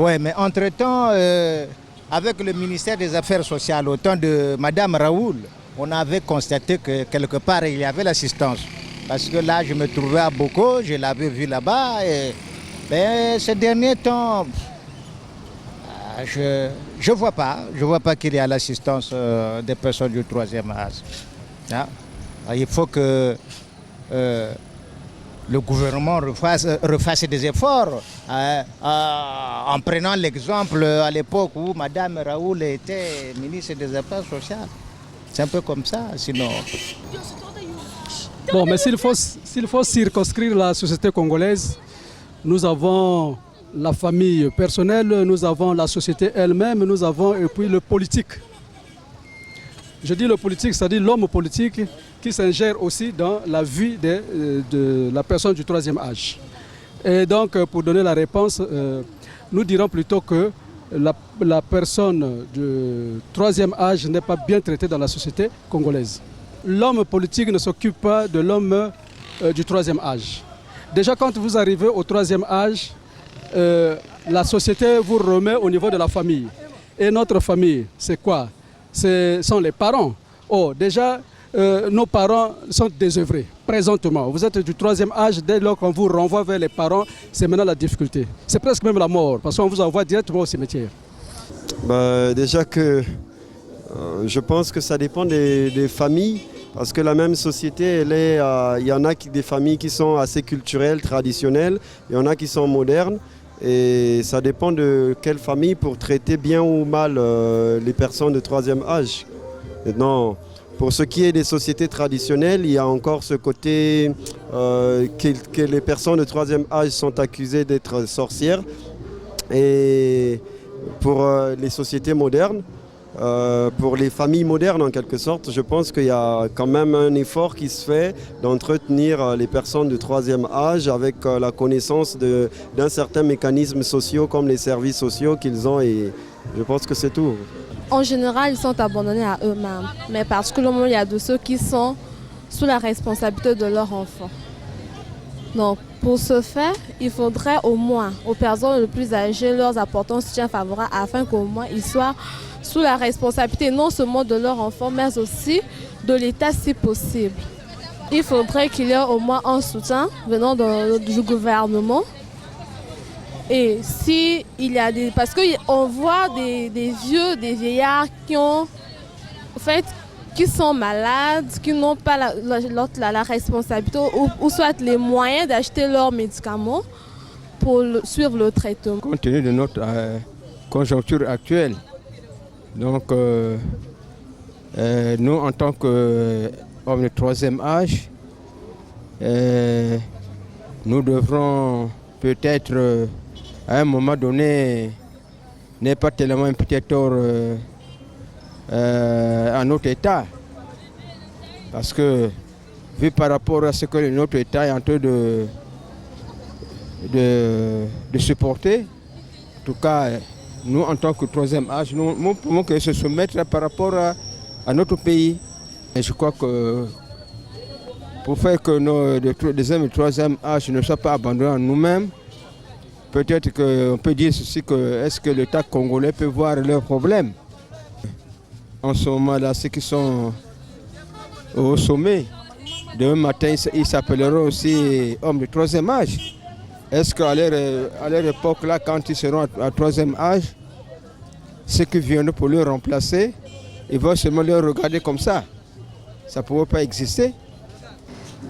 Oui, mais entre-temps, avec le ministère des Affaires sociales, au temps de Mme Raoul, on avait constaté que quelque part il y avait l'assistance. Parce que là, je me trouvais à Boko, je l'avais vu là-bas. Et ces derniers temps, je ne vois pas qu'il y a l'assistance des personnes du troisième âge. Hein? Il faut que le gouvernement refasse des efforts en prenant l'exemple à l'époque où Mme Raoul était ministre des Affaires sociales. C'est un peu comme ça, sinon... Bon, mais s'il faut circonscrire la société congolaise, nous avons la famille personnelle, nous avons la société elle-même, nous avons et puis le politique. Je dis le politique, c'est-à-dire l'homme politique qui s'ingère aussi dans la vie de la personne du troisième âge. Et donc, pour donner la réponse, nous dirons plutôt que la personne du troisième âge n'est pas bien traitée dans la société congolaise. L'homme politique ne s'occupe pas de l'homme du troisième âge. Déjà, quand vous arrivez au troisième âge, la société vous remet au niveau de la famille. Et notre famille, c'est quoi? Ce sont les parents. Oh, déjà, nos parents sont désœuvrés présentement. Vous êtes du troisième âge, dès lors qu'on vous renvoie vers les parents, c'est maintenant la difficulté. C'est presque même la mort, parce qu'on vous envoie directement au cimetière. Déjà que je pense que ça dépend des familles, parce que la même société, il y en a des familles qui sont assez culturelles, traditionnelles, il y en a qui sont modernes. Et ça dépend de quelle famille pour traiter bien ou mal les personnes de troisième âge. Maintenant, pour ce qui est des sociétés traditionnelles, il y a encore ce côté que les personnes de troisième âge sont accusées d'être sorcières. Et pour les sociétés modernes, pour les familles modernes en quelque sorte, je pense qu'il y a quand même un effort qui se fait d'entretenir les personnes de troisième âge avec la connaissance d'un certain mécanisme sociaux comme les services sociaux qu'ils ont, et je pense que c'est tout. En général, ils sont abandonnés à eux-mêmes, mais particulièrement il y a de ceux qui sont sous la responsabilité de leurs enfants. Donc, pour ce faire, il faudrait au moins aux personnes les plus âgées leur apporter un soutien favorable afin qu'au moins ils soient sous la responsabilité non seulement de leurs enfants, mais aussi de l'État si possible. Il faudrait qu'il y ait au moins un soutien venant du gouvernement. Et si il y a des... Parce qu'on voit des vieux, des vieillards qui ont... En fait, qui sont malades, qui n'ont pas la responsabilité ou soit les moyens d'acheter leurs médicaments pour suivre le traitement. Compte tenu de notre conjoncture actuelle, donc nous en tant qu'hommes de troisième âge, nous devrons peut-être à un moment donné n'est pas tellement imputer tort à notre État, parce que vu par rapport à ce que notre État est en train de supporter, en tout cas nous en tant que troisième âge, nous pouvons que se soumettre par rapport à notre pays. Et je crois que pour faire que nos deuxième et troisième âge ne soient pas abandonnés à nous-mêmes, peut-être qu'on peut dire ceci, que est-ce que l'État congolais peut voir leurs problèmes. En ce moment-là, ceux qui sont au sommet, demain matin, ils s'appelleront aussi hommes de troisième âge. Est-ce qu'à leur époque, là, quand ils seront à troisième âge, ceux qui viennent pour les remplacer, ils vont seulement les regarder comme ça? Ça ne pourrait pas exister?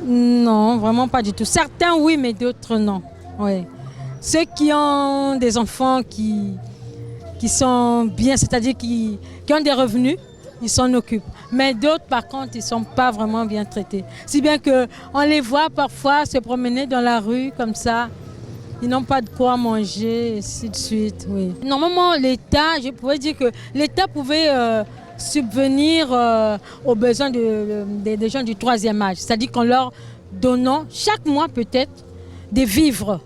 Non, vraiment pas du tout. Certains oui, mais d'autres non. Oui. Ceux qui ont des enfants qui sont bien, c'est-à-dire qui ont des revenus, ils s'en occupent. Mais d'autres, par contre, ils ne sont pas vraiment bien traités. Si bien qu'on les voit parfois se promener dans la rue comme ça. Ils n'ont pas de quoi manger, et ainsi de suite. Oui. Normalement, l'État, je pourrais dire que l'État pouvait subvenir aux besoins des gens du troisième âge. C'est-à-dire qu'en leur donnant chaque mois peut-être des vivres.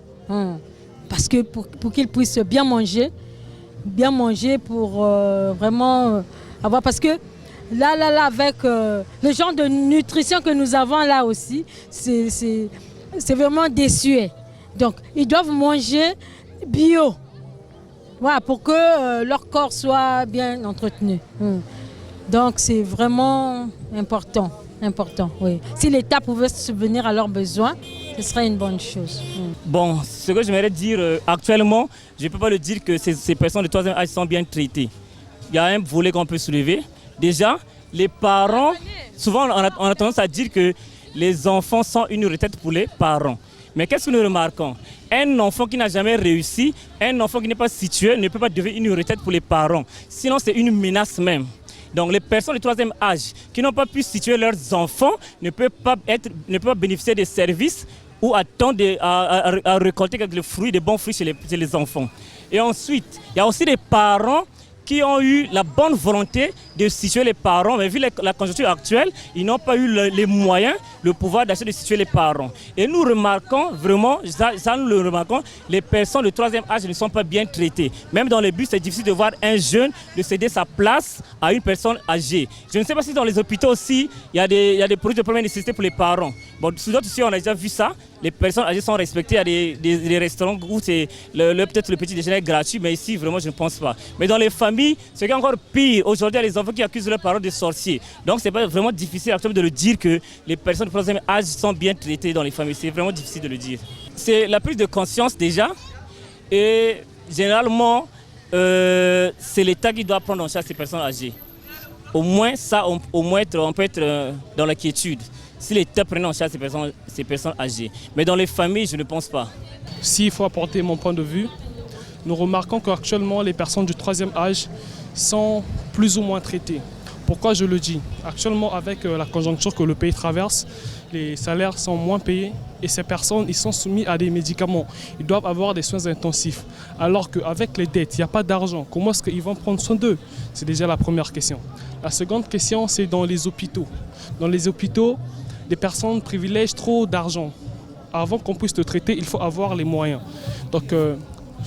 Parce que pour qu'ils puissent bien manger pour vraiment avoir... Parce que là, avec le genre de nutrition que nous avons là aussi, c'est vraiment désuet. Donc, ils doivent manger bio. Voilà, pour que leur corps soit bien entretenu. Donc c'est vraiment important, oui. Si l'État pouvait subvenir à leurs besoins, ce serait une bonne chose. Bon, ce que j'aimerais dire actuellement, je ne peux pas le dire que ces personnes de troisième âge sont bien traitées. Il y a un volet qu'on peut soulever. Déjà, les parents, souvent on a tendance à dire que les enfants sont une retraite pour les parents. Mais qu'est-ce que nous remarquons? Un enfant qui n'a jamais réussi, un enfant qui n'est pas situé ne peut pas devenir une retraite pour les parents. Sinon, c'est une menace même. Donc les personnes de troisième âge qui n'ont pas pu situer leurs enfants ne peuvent pas bénéficier des services ou attendre à récolter quelques fruits, des bons fruits chez les enfants. Et ensuite, il y a aussi des parents qui ont eu la bonne volonté de situer les parents, mais vu la conjoncture actuelle, ils n'ont pas eu les moyens, le pouvoir d'achat de situer les parents. Et nous remarquons vraiment, ça nous le remarquons, les personnes de troisième âge ne sont pas bien traitées. Même dans les bus, c'est difficile de voir un jeune de céder sa place à une personne âgée. Je ne sais pas si dans les hôpitaux aussi, il y a des produits de première nécessité pour les parents. Bon, sous d'autres ici, on a déjà vu ça. Les personnes âgées sont respectées. Il y a des restaurants où c'est peut-être le petit déjeuner gratuit, mais ici, vraiment, je ne pense pas. Mais dans les familles, c'est encore pire. Aujourd'hui, il y a les enfants qui accusent leurs parents de sorciers. Donc, c'est pas vraiment difficile actuellement de le dire que les personnes de troisième âge sont bien traitées dans les familles. C'est vraiment difficile de le dire. C'est la prise de conscience déjà. Et généralement, c'est l'État qui doit prendre en charge ces personnes âgées. Au moins, ça, on peut être dans la quiétude. Si l'État prenait en charge ces personnes âgées. Mais dans les familles, je ne pense pas. S'il faut apporter mon point de vue, nous remarquons qu'actuellement, les personnes du troisième âge sont plus ou moins traitées. Pourquoi je le dis? Actuellement, avec la conjoncture que le pays traverse, les salaires sont moins payés et ces personnes ils sont soumis à des médicaments. Ils doivent avoir des soins intensifs. Alors qu'avec les dettes, il n'y a pas d'argent. Comment est-ce qu'ils vont prendre soin d'eux? C'est déjà la première question. La seconde question, c'est dans les hôpitaux. Dans les hôpitaux, les personnes privilègent trop d'argent. Avant qu'on puisse te traiter, il faut avoir les moyens. Donc,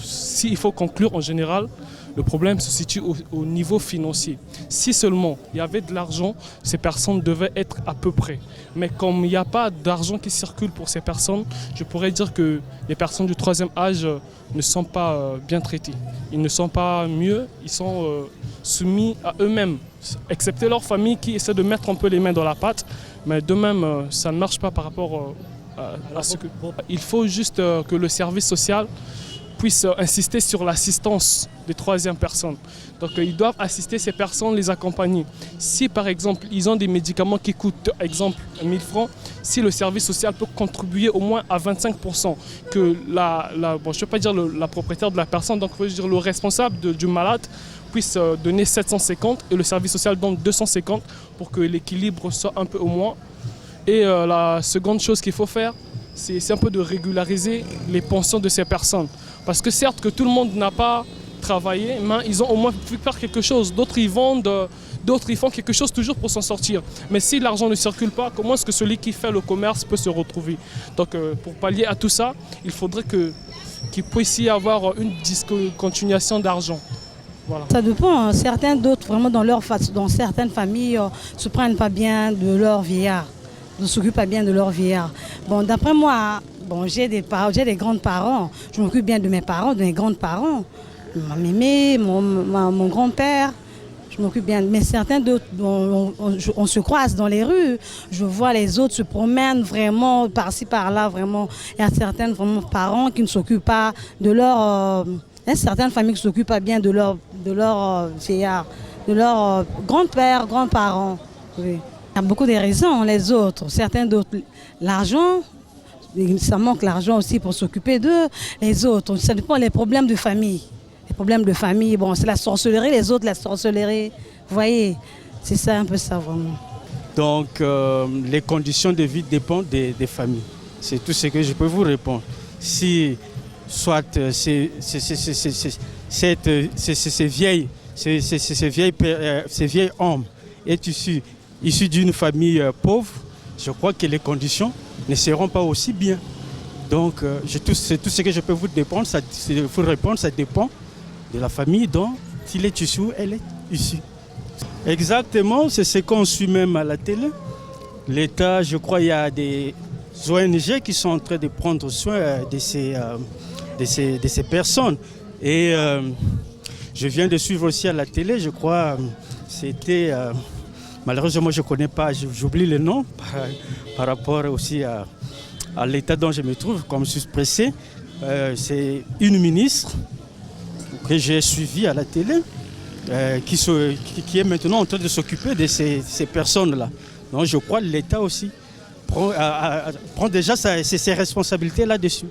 s'il faut conclure en général, le problème se situe au niveau financier. Si seulement il y avait de l'argent, ces personnes devaient être à peu près. Mais comme il n'y a pas d'argent qui circule pour ces personnes, je pourrais dire que les personnes du troisième âge ne sont pas bien traitées. Ils ne sont pas mieux, ils sont soumis à eux-mêmes, excepté leur famille qui essaie de mettre un peu les mains dans la pâte. Mais de même, ça ne marche pas par rapport à ce que... Il faut juste que le service social puisse insister sur l'assistance des troisièmes personnes. Donc ils doivent assister ces personnes, les accompagner. Si par exemple, ils ont des médicaments qui coûtent, exemple, 1000 francs, si le service social peut contribuer au moins à 25%, que je ne veux pas dire la propriétaire de la personne, donc je veux dire le responsable du malade, puisse donner 750 et le service social donne 250 pour que l'équilibre soit un peu au moins. Et la seconde chose qu'il faut faire, c'est un peu de régulariser les pensions de ces personnes. Parce que certes que tout le monde n'a pas travaillé, mais ils ont au moins pu faire quelque chose. D'autres ils vendent, d'autres ils font quelque chose toujours pour s'en sortir. Mais si l'argent ne circule pas, comment est-ce que celui qui fait le commerce peut se retrouver? Donc pour pallier à tout ça, il faudrait qu'il puisse y avoir une discontinuation d'argent. Voilà. Ça dépend. Certains d'autres, vraiment dans certaines familles, ne se prennent pas bien de leur vieillard, ne s'occupent pas bien de leur vieillard. Bon, d'après moi, j'ai des grands-parents. Je m'occupe bien de mes parents, de mes grands-parents. Ma mémé, mon grand-père. Je m'occupe bien. Mais certains d'autres, on se croise dans les rues. Je vois les autres se promènent vraiment par-ci, par-là. Vraiment. Il y a certains parents qui ne s'occupent pas de leur... Il y a certaines familles qui ne s'occupent pas bien de leur vieillard, de leur grand-père, grands-parents. Oui. Il y a beaucoup de raisons, les autres. Certains d'autres, l'argent, ça manque l'argent aussi pour s'occuper d'eux. Les autres, ça dépend des problèmes de famille. Les problèmes de famille, bon, c'est la sorcellerie, les autres, la sorcellerie. Vous voyez, c'est ça un peu ça vraiment. Donc, les conditions de vie dépendent des familles. C'est tout ce que je peux vous répondre. Si, soit ces vieils hommes est issu d'une famille pauvre, je crois que les conditions ne seront pas aussi bien. Donc, c'est tout ce que je peux vous répondre. Ça dépend de la famille dont il est issu ou elle est issue. Exactement, c'est ce qu'on suit même à la télé. L'État, je crois, il y a des ONG qui sont en train de prendre soin de ces personnes. Et Je viens de suivre aussi à la télé, je crois, c'était... malheureusement, je ne connais pas, j'oublie le nom par rapport aussi à l'état dont je me trouve, comme je suis pressé. C'est une ministre que j'ai suivie à la télé qui est maintenant en train de s'occuper de ces personnes-là. Donc je crois que l'État aussi prend déjà ses responsabilités là-dessus.